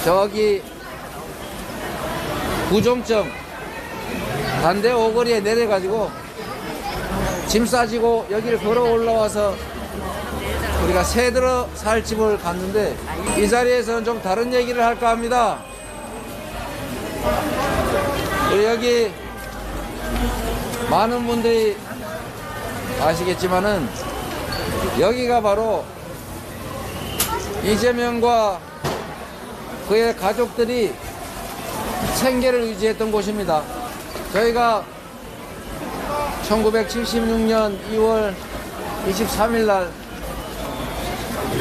저기 구종점 반대 오거리에 내려가지고 짐 싸지고 여기를 걸어 올라와서 우리가 새들어 살 집을 갔는데 이 자리에서는 좀 다른 얘기를 할까 합니다. 여기 많은 분들이 아시겠지만은 여기가 바로 이재명과 그의 가족들이 생계를 유지했던 곳입니다. 저희가 1976년 2월 23일 날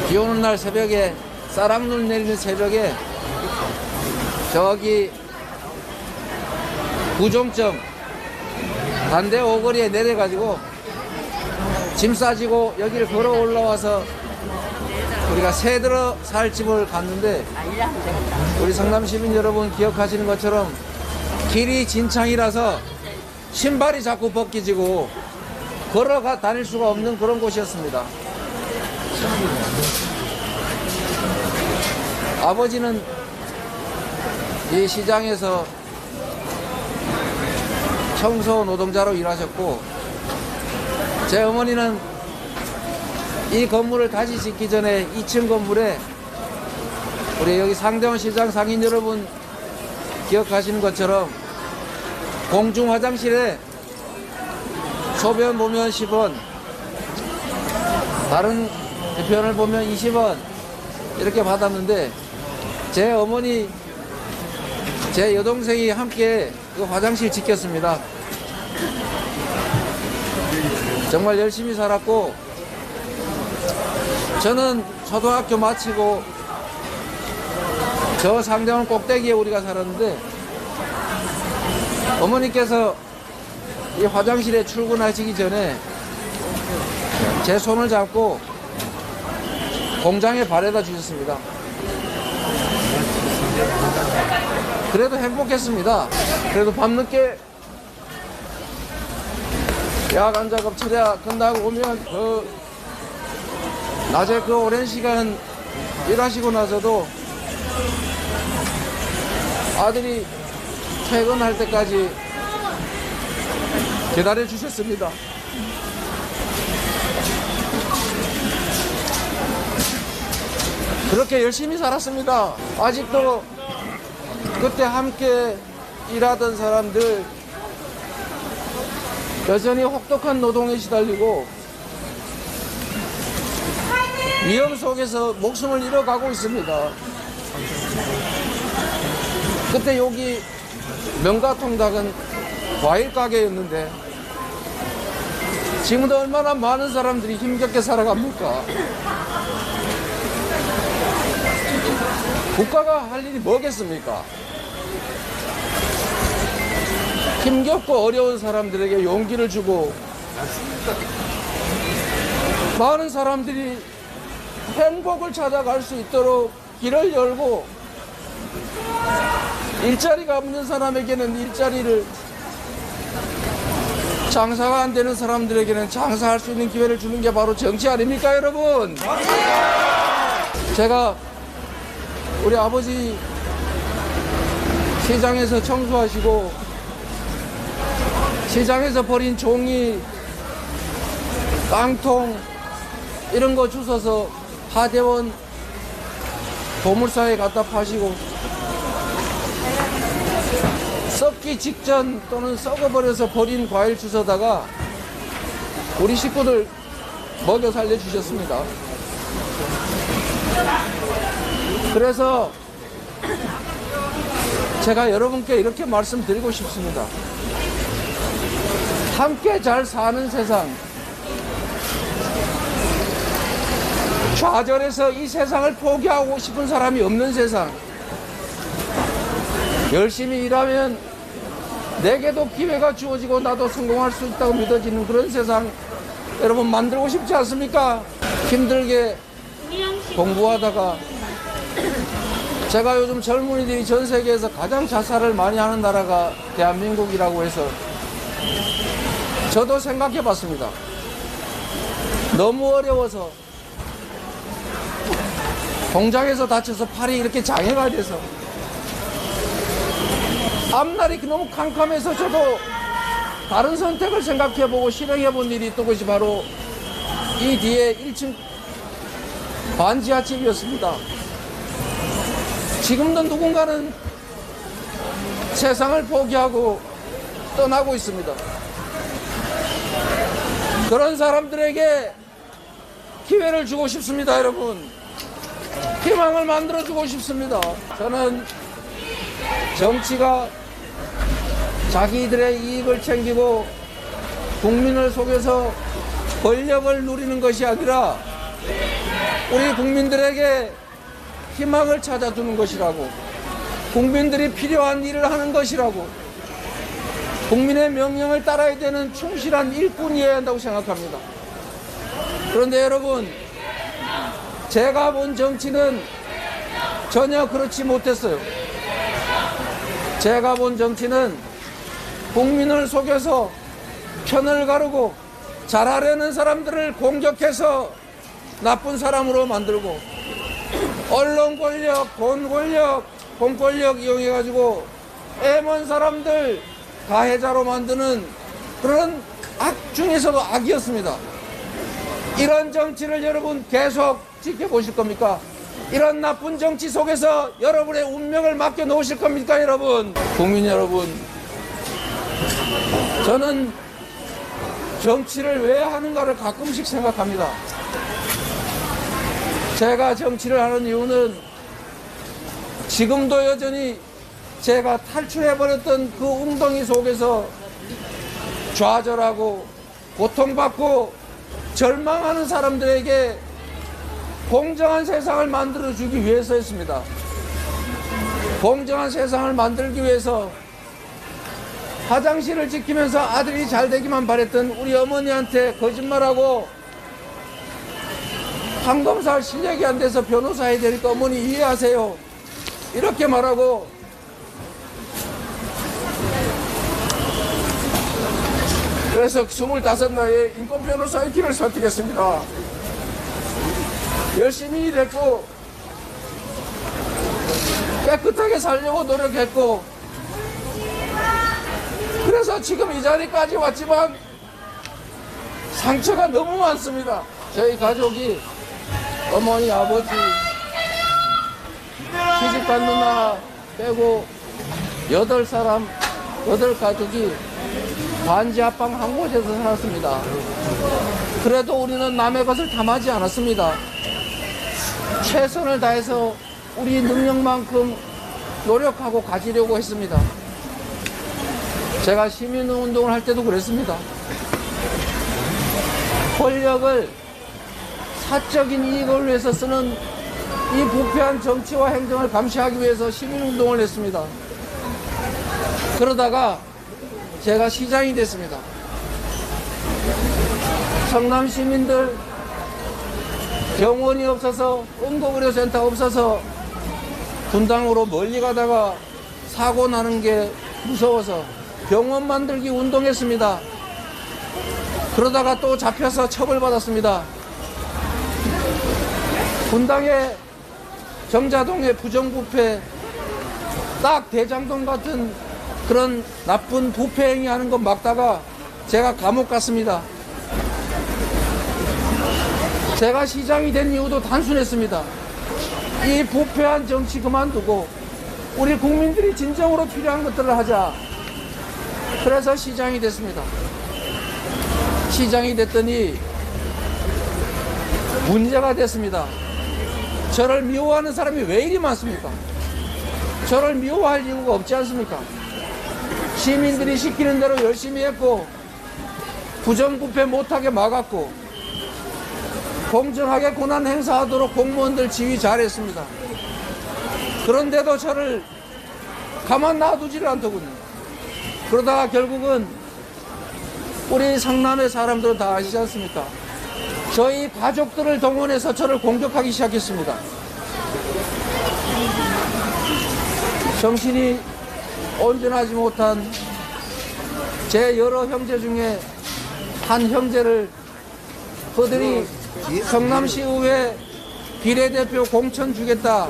비 오는 날 새벽에 쌀락눈 내리는 새벽에 저기 구종점 반대 오거리에 내려가지고 짐 싸지고 여기를 걸어 올라와서 우리가 새들어 살 집을 갔는데 우리 성남 시민 여러분 기억하시는 것처럼 길이 진창이라서 신발이 자꾸 벗겨지고 걸어가 다닐 수가 없는 그런 곳이었습니다. 아버지는 이 시장에서 청소 노동자로 일하셨고 제 어머니는 이 건물을 다시 짓기 전에 2층 건물에 우리 여기 상대원 시장 상인 여러분 기억하시는 것처럼 공중 화장실에 소변 보면 10원, 다른 대표현을 보면 20원 이렇게 받았는데 제 어머니, 제 여동생이 함께 그 화장실 지켰습니다. 정말 열심히 살았고 저는 초등학교 마치고 저 상대원 꼭대기에 우리가 살았는데 어머니께서 이 화장실에 출근하시기 전에 제 손을 잡고 공장에 발에다 주셨습니다. 그래도 행복했습니다. 그래도 밤늦게 야간 작업 철야 끝나고 오면 낮에 그 오랜 시간 일하시고 나서도 아들이 퇴근할 때까지 기다려 주셨습니다. 그렇게 열심히 살았습니다. 아직도 그때 함께 일하던 사람들 여전히 혹독한 노동에 시달리고 위험 속에서 목숨을 잃어가고 있습니다. 그때 여기 명가통닭은 과일 가게였는데 지금도 얼마나 많은 사람들이 힘겹게 살아갑니까? 국가가 할 일이 뭐겠습니까? 힘겹고 어려운 사람들에게 용기를 주고 많은 사람들이 행복을 찾아갈 수 있도록 길을 열고 일자리가 없는 사람에게는 일자리를, 장사가 안 되는 사람들에게는 장사할 수 있는 기회를 주는 게 바로 정치 아닙니까, 여러분? 제가 우리 아버지 시장에서 청소하시고 시장에서 버린 종이, 깡통 이런 거 주워서 하대원 보물사에 갖다 파시고 썩기 직전 또는 썩어버려서 버린 과일 주워다가 우리 식구들 먹여 살려주셨습니다. 그래서 제가 여러분께 이렇게 말씀드리고 싶습니다. 함께 잘 사는 세상, 좌절해서 이 세상을 포기하고 싶은 사람이 없는 세상, 열심히 일하면 내게도 기회가 주어지고 나도 성공할 수 있다고 믿어지는 그런 세상 여러분 만들고 싶지 않습니까? 힘들게 공부하다가 제가 요즘 젊은이들이 전 세계에서 가장 자살을 많이 하는 나라가 대한민국이라고 해서 저도 생각해 봤습니다. 너무 어려워서 공장에서 다쳐서 팔이 이렇게 장애가 돼서 앞날이 너무 캄캄해서 저도 다른 선택을 생각해보고 실행해본 일이 있던 것이 바로 이 뒤에 1층 반지하집이었습니다. 지금도 누군가는 세상을 포기하고 떠나고 있습니다. 그런 사람들에게 기회를 주고 싶습니다, 여러분. 희망을 만들어주고 싶습니다. 저는 정치가 자기들의 이익을 챙기고 국민을 속여서 권력을 누리는 것이 아니라 우리 국민들에게 희망을 찾아주는 것이라고, 국민들이 필요한 일을 하는 것이라고, 국민의 명령을 따라야 되는 충실한 일꾼이어야 한다고 생각합니다. 그런데 여러분, 제가 본 정치는 전혀 그렇지 못했어요. 제가 본 정치는 국민을 속여서 편을 가르고 잘하려는 사람들을 공격해서 나쁜 사람으로 만들고, 언론 권력, 돈 권력, 공권력 이용해가지고 애먼 사람들 가해자로 만드는 그런 악 중에서도 악이었습니다. 이런 정치를 여러분 계속 지켜보실 겁니까? 이런 나쁜 정치 속에서 여러분의 운명을 맡겨놓으실 겁니까, 여러분? 국민 여러분, 저는 정치를 왜 하는가를 가끔씩 생각합니다. 제가 정치를 하는 이유는 지금도 여전히 제가 탈출해버렸던 그 웅덩이 속에서 좌절하고 고통받고 절망하는 사람들에게 공정한 세상을 만들어주기 위해서였습니다. 공정한 세상을 만들기 위해서 화장실을 지키면서 아들이 잘 되기만 바랬던 우리 어머니한테 거짓말하고 판검사 실력이 안 돼서 변호사 해야 되니까 어머니 이해하세요, 이렇게 말하고 그래서 25나이에 인권변호사의 길을 선택했습니다. 열심히 일했고 깨끗하게 살려고 노력했고, 그래서 지금 이 자리까지 왔지만 상처가 너무 많습니다. 저희 가족이 어머니, 아버지, 시집간 누나 빼고 8사람, 8가족이 반지하방 한 곳에서 살았습니다. 그래도 우리는 남의 것을 탐하지 않았습니다. 최선을 다해서 우리 능력만큼 노력하고 가지려고 했습니다. 제가 시민운동을 할 때도 그랬습니다. 권력을 사적인 이익을 위해서 쓰는 이 부패한 정치와 행정을 감시하기 위해서 시민운동을 했습니다. 그러다가 제가 시장이 됐습니다. 성남 시민들 병원이 없어서, 응급의료센터가 없어서 분당으로 멀리 가다가 사고 나는 게 무서워서 병원 만들기 운동했습니다. 그러다가 또 잡혀서 처벌받았습니다. 분당의 정자동의 부정부패, 딱 대장동 같은 그런 나쁜 부패 행위하는 거 막다가 제가 감옥 갔습니다. 제가 시장이 된 이유도 단순했습니다. 이 부패한 정치 그만두고 우리 국민들이 진정으로 필요한 것들을 하자. 그래서 시장이 됐습니다. 시장이 됐더니 문제가 됐습니다. 저를 미워하는 사람이 왜 이리 많습니까? 저를 미워할 이유가 없지 않습니까? 시민들이 시키는 대로 열심히 했고, 부정부패 못하게 막았고, 공정하게 권한 행사하도록 공무원들 지휘 잘했습니다. 그런데도 저를 가만 놔두지를 않더군요. 그러다가 결국은 우리 성남의 사람들은 다 아시지 않습니까? 저희 가족들을 동원해서 저를 공격하기 시작했습니다. 정신이 온전하지 못한 제 여러 형제 중에 한 형제를 그들이 성남시의회 비례대표 공천 주겠다.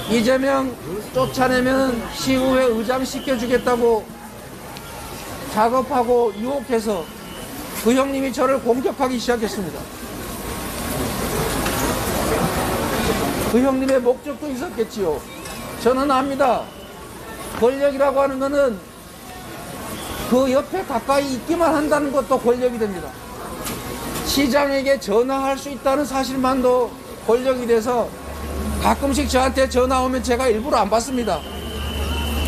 이재명 쫓아내면 시의회 의장 시켜주겠다고 작업하고 유혹해서 그 형님이 저를 공격하기 시작했습니다. 그 형님의 목적도 있었겠지요. 저는 압니다. 권력이라고 하는 것은 그 옆에 가까이 있기만 한다는 것도 권력이 됩니다. 시장에게 전화할 수 있다는 사실만도 권력이 돼서 가끔씩 저한테 전화 오면 제가 일부러 안 받습니다.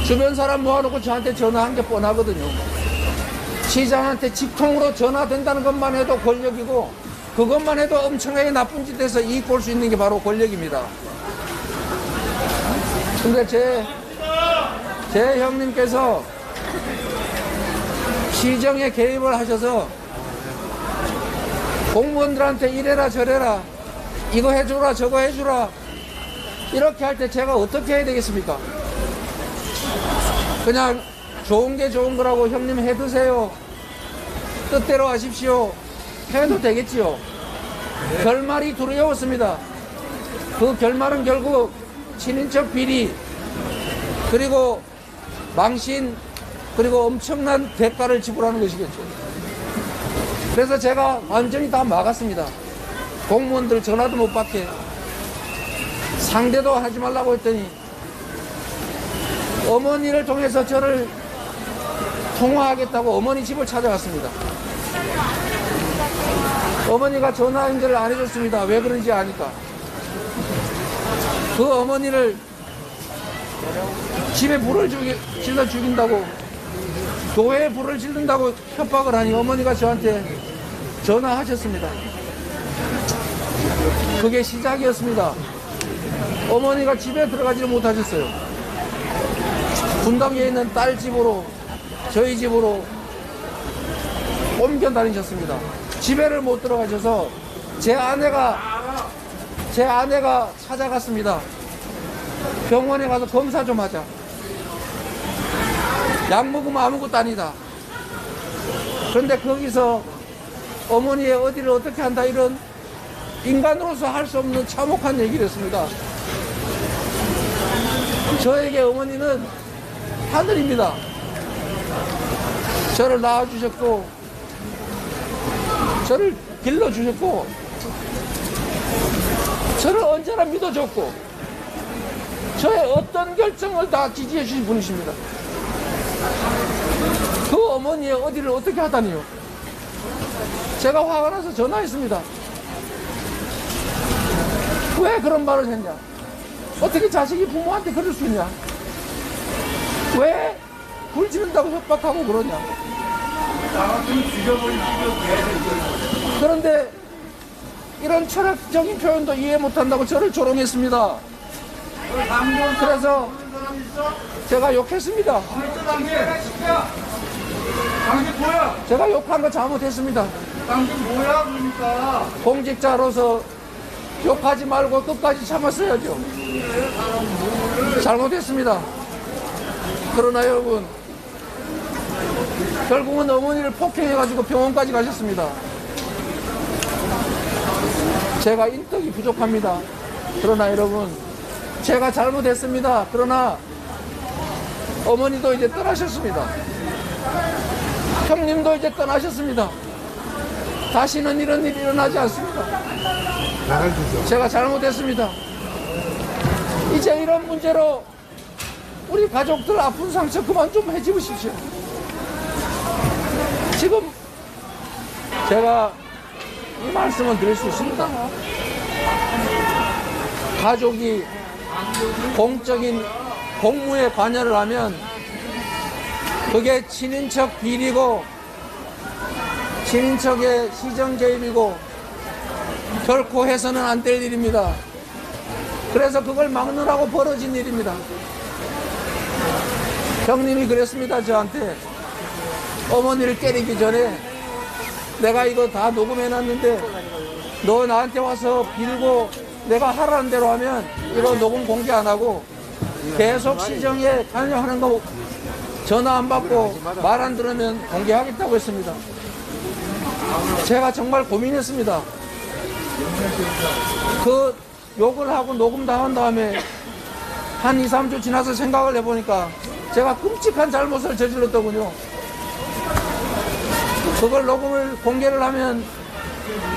주변 사람 모아놓고 저한테 전화한 게 뻔하거든요. 시장한테 직통으로 전화된다는 것만 해도 권력이고, 그것만 해도 엄청나게 나쁜 짓에서 이익 볼 수 있는 게 바로 권력입니다. 근데 제 형님께서 시정에 개입을 하셔서 공무원들한테 이래라 저래라, 이거 해주라 저거 해주라, 이렇게 할 때 제가 어떻게 해야 되겠습니까? 그냥 좋은 게 좋은 거라고 형님 해 드세요, 뜻대로 하십시오 해도 되겠지요. 결말이 두려웠습니다. 그 결말은 결국 친인척 비리, 그리고 망신, 그리고 엄청난 대가를 지불하는 것이겠죠. 그래서 제가 완전히 다 막았습니다. 공무원들 전화도 못 받게, 상대도 하지 말라고 했더니 어머니를 통해서 저를 통화하겠다고 어머니 집을 찾아갔습니다. 어머니가 전화 연결을 안 해줬습니다. 왜 그런지 아니까. 그 어머니를 집에 불을 질러 죽인다고, 교회에 불을 지른다고 협박을 하니 어머니가 저한테 전화하셨습니다. 그게 시작이었습니다. 어머니가 집에 들어가지를 못하셨어요. 분당에 있는 딸 집으로, 저희 집으로 옮겨 다니셨습니다. 집에를 못 들어가셔서 제 아내가 찾아갔습니다. 병원에 가서 검사 좀 하자. 약 먹으면 아무것도 아니다. 그런데 거기서 어머니의 어디를 어떻게 한다, 이런 인간으로서 할 수 없는 참혹한 얘기를 했습니다. 저에게 어머니는 하늘입니다. 저를 낳아주셨고, 저를 길러주셨고, 저를 언제나 믿어줬고, 저의 어떤 결정을 다 지지해 주신 분이십니다. 그 어머니의 어디를 어떻게 하다니요. 제가 화가 나서 전화했습니다. 왜 그런 말을 했냐? 어떻게 자식이 부모한테 그럴 수 있냐? 왜 불 지른다고 협박하고 그러냐? 그런데 이런 철학적인 표현도 이해 못한다고 저를 조롱했습니다. 그래서 제가 욕했습니다. 제가 욕한 거 잘못했습니다. 뭐야 그러니까. 공직자로서 욕하지 말고 끝까지 참았어야죠. 잘못했습니다. 그러나 여러분, 결국은 어머니를 폭행해가지고 병원까지 가셨습니다. 제가 인덕이 부족합니다. 그러나 여러분, 제가 잘못했습니다. 그러나 어머니도 이제 떠나셨습니다. 형님도 이제 떠나셨습니다. 다시는 이런 일이 일어나지 않습니다. 제가 잘못했습니다. 이제 이런 문제로 우리 가족들 아픈 상처 그만 좀 해집으십시오. 지금 제가 이 말씀을 드릴 수 있습니다. 가족이 공적인 공무에 관여를 하면 그게 친인척 비리고 친인척의 시정 개입이고 결코 해서는 안 될 일입니다. 그래서 그걸 막느라고 벌어진 일입니다. 형님이 그랬습니다. 저한테 어머니를 때리기 전에 내가 이거 다 녹음해놨는데 너 나한테 와서 빌고 내가 하라는 대로 하면 이거 녹음 공개 안 하고 계속 시정에 관여하는 거 전화 안 받고 말 안 들으면 공개하겠다고 했습니다. 제가 정말 고민했습니다. 그 욕을 하고 녹음 당한 다음에 한 2, 3주 지나서 생각을 해보니까 제가 끔찍한 잘못을 저질렀더군요. 그걸 녹음을 공개를 하면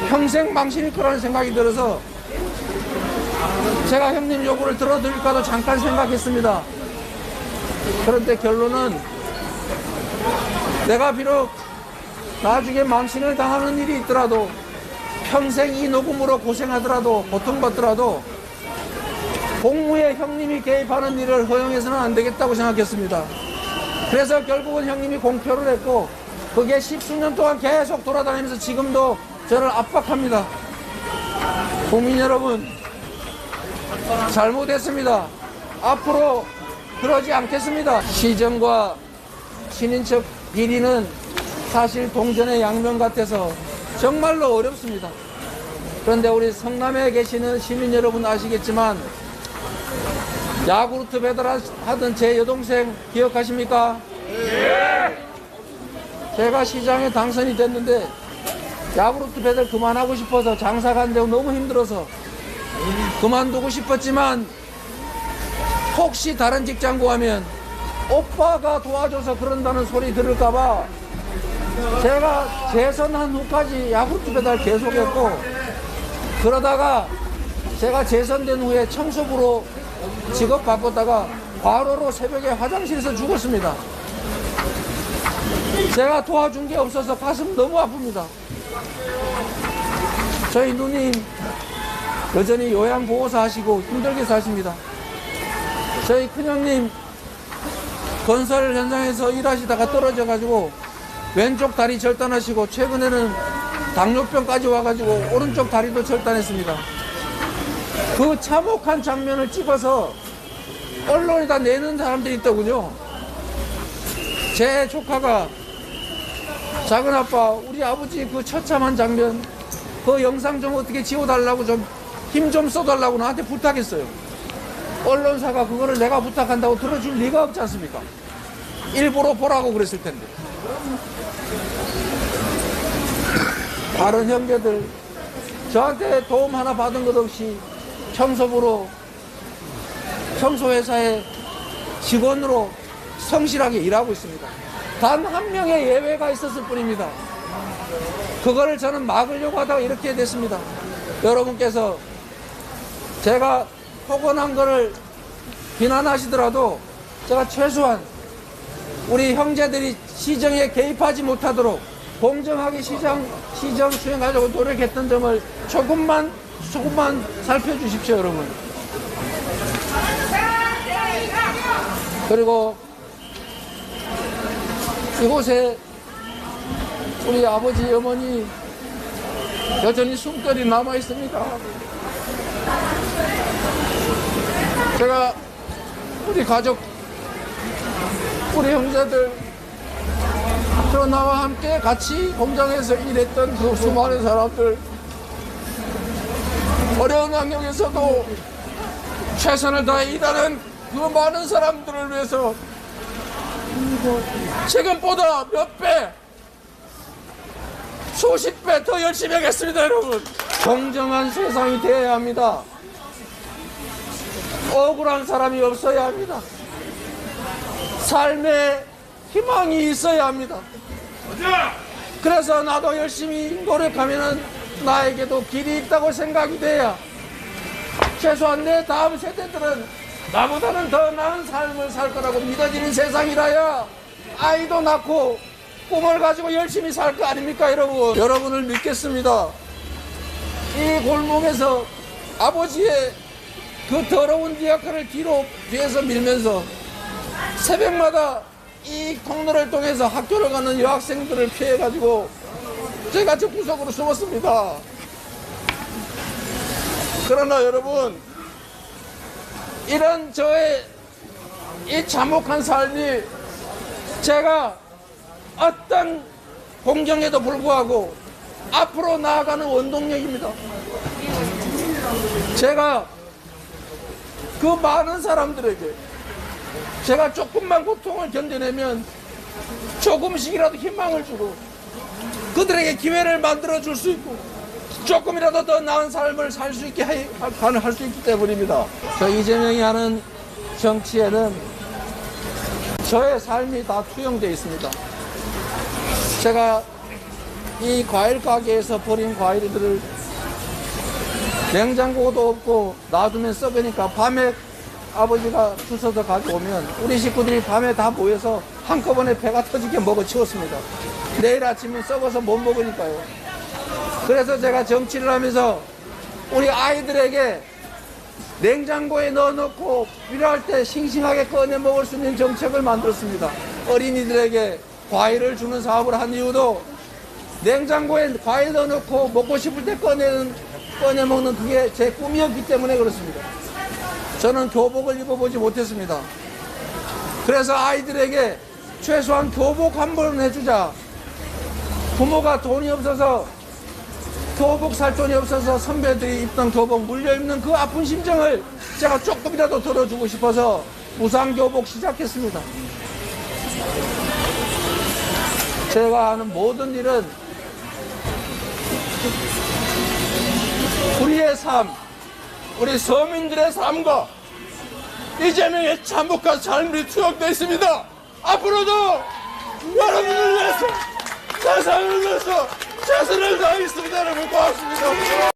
평생 망신일 거라는 생각이 들어서 제가 형님 요구를 들어드릴까도 잠깐 생각했습니다. 그런데 결론은 내가 비록 나중에 망신을 당하는 일이 있더라도 평생 이 녹음으로 고생하더라도 고통받더라도 공무에 형님이 개입하는 일을 허용해서는 안 되겠다고 생각했습니다. 그래서 결국은 형님이 공표를 했고 그게 10수년 동안 계속 돌아다니면서 지금도 저를 압박합니다. 국민 여러분, 잘못했습니다. 앞으로 그러지 않겠습니다. 시정과 친인척 비리는 사실 동전의 양면 같아서 정말로 어렵습니다. 그런데 우리 성남에 계시는 시민 여러분 아시겠지만 야구르트 배달하던 제 여동생 기억하십니까? 네. 제가 시장에 당선이 됐는데 야구르트 배달 그만하고 싶어서 장사가 안 되고 너무 힘들어서 그만두고 싶었지만 혹시 다른 직장 구하면 오빠가 도와줘서 그런다는 소리 들을까봐 제가 재선한 후까지 야구르트 배달 계속했고 그러다가 제가 재선된 후에 청소부로 직업 바꿨다가 과로로 새벽에 화장실에서 죽었습니다. 제가 도와준 게 없어서 가슴 너무 아픕니다. 저희 누님 여전히 요양보호사 하시고 힘들게 사십니다. 저희 큰형님 건설 현장에서 일하시다가 떨어져가지고 왼쪽 다리 절단하시고 최근에는 당뇨병까지 와가지고 오른쪽 다리도 절단했습니다. 그 참혹한 장면을 찍어서 언론에다 내는 사람들이 있더군요. 제 조카가 작은아빠 우리 아버지 그 처참한 장면 그 영상 좀 어떻게 지워달라고 좀 힘 좀 써달라고 나한테 부탁했어요. 언론사가 그거를 내가 부탁한다고 들어줄 리가 없지 않습니까? 일부러 보라고 그랬을 텐데. 다른 형제들 저한테 도움 하나 받은 것 없이 청소부로 청소회사의 직원으로 성실하게 일하고 있습니다. 단 한 명의 예외가 있었을 뿐입니다. 그거를 저는 막으려고 하다가 이렇게 됐습니다. 여러분께서 제가 폭언한 거를 비난하시더라도 제가 최소한 우리 형제들이 시정에 개입하지 못하도록 공정하게 시정 수행하려고 노력했던 점을 조금만 살펴주십시오, 여러분. 그리고 이곳에 우리 아버지, 어머니 여전히 숨결이 남아 있습니다. 제가 우리 가족, 우리 형제들, 저 나와 함께 같이 공장에서 일했던 그 수많은 사람들, 어려운 환경에서도 최선을 다해 일하는 그 많은 사람들을 위해서 지금보다 몇 배, 수십 배 더 열심히 하겠습니다, 여러분. 공정한 세상이 되어야 합니다. 억울한 사람이 없어야 합니다. 삶에 희망이 있어야 합니다. 그래서 나도 열심히 노력하면 나에게도 길이 있다고 생각이 돼야 최소한 내 다음 세대들은 나보다는 더 나은 삶을 살 거라고 믿어지는 세상이라야 아이도 낳고 꿈을 가지고 열심히 살 거 아닙니까, 여러분? 여러분을 믿겠습니다. 이 골목에서 아버지의 그 더러운 디아카를 뒤에서 밀면서 새벽마다 이 통로를 통해서 학교를 가는 여학생들을 피해가지고 제가 저 구석으로 숨었습니다. 그러나 여러분, 이런 저의 이 참혹한 삶이 제가 어떤 공경에도 불구하고 앞으로 나아가는 원동력입니다. 제가 그 많은 사람들에게 제가 조금만 고통을 견뎌내면 조금씩이라도 희망을 주고 그들에게 기회를 만들어 줄 수 있고 조금이라도 더 나은 삶을 살 수 있게 할 수 있기 때문입니다. 저 이재명이 하는 정치에는 저의 삶이 다 투영되어 있습니다. 제가 이 과일 가게에서 버린 과일들을 냉장고도 없고 놔두면 썩으니까 밤에 아버지가 주워서 가져오면 우리 식구들이 밤에 다 모여서 한꺼번에 배가 터지게 먹어 치웠습니다. 내일 아침에 썩어서 못 먹으니까요. 그래서 제가 정치를 하면서 우리 아이들에게 냉장고에 넣어놓고 필요할 때 싱싱하게 꺼내 먹을 수 있는 정책을 만들었습니다. 어린이들에게 과일을 주는 사업을 한 이유도 냉장고에 과일 넣어놓고 먹고 싶을 때 꺼내 먹는 그게 제 꿈이었기 때문에 그렇습니다. 저는 교복을 입어보지 못했습니다. 그래서 아이들에게 최소한 교복 한 번 해주자. 부모가 돈이 없어서 교복 살 돈이 없어서 선배들이 입던 교복 물려 입는 그 아픈 심정을 제가 조금이라도 덜어주고 싶어서 무상교복 시작했습니다. 제가 하는 모든 일은 우리의 삶, 우리 서민들의 삶과 이재명의 참혹한 삶이 투영되어 있습니다. 앞으로도 여러분을 위해서 세상을 위해서 최선을 다하겠습니다. 여러분 고맙습니다.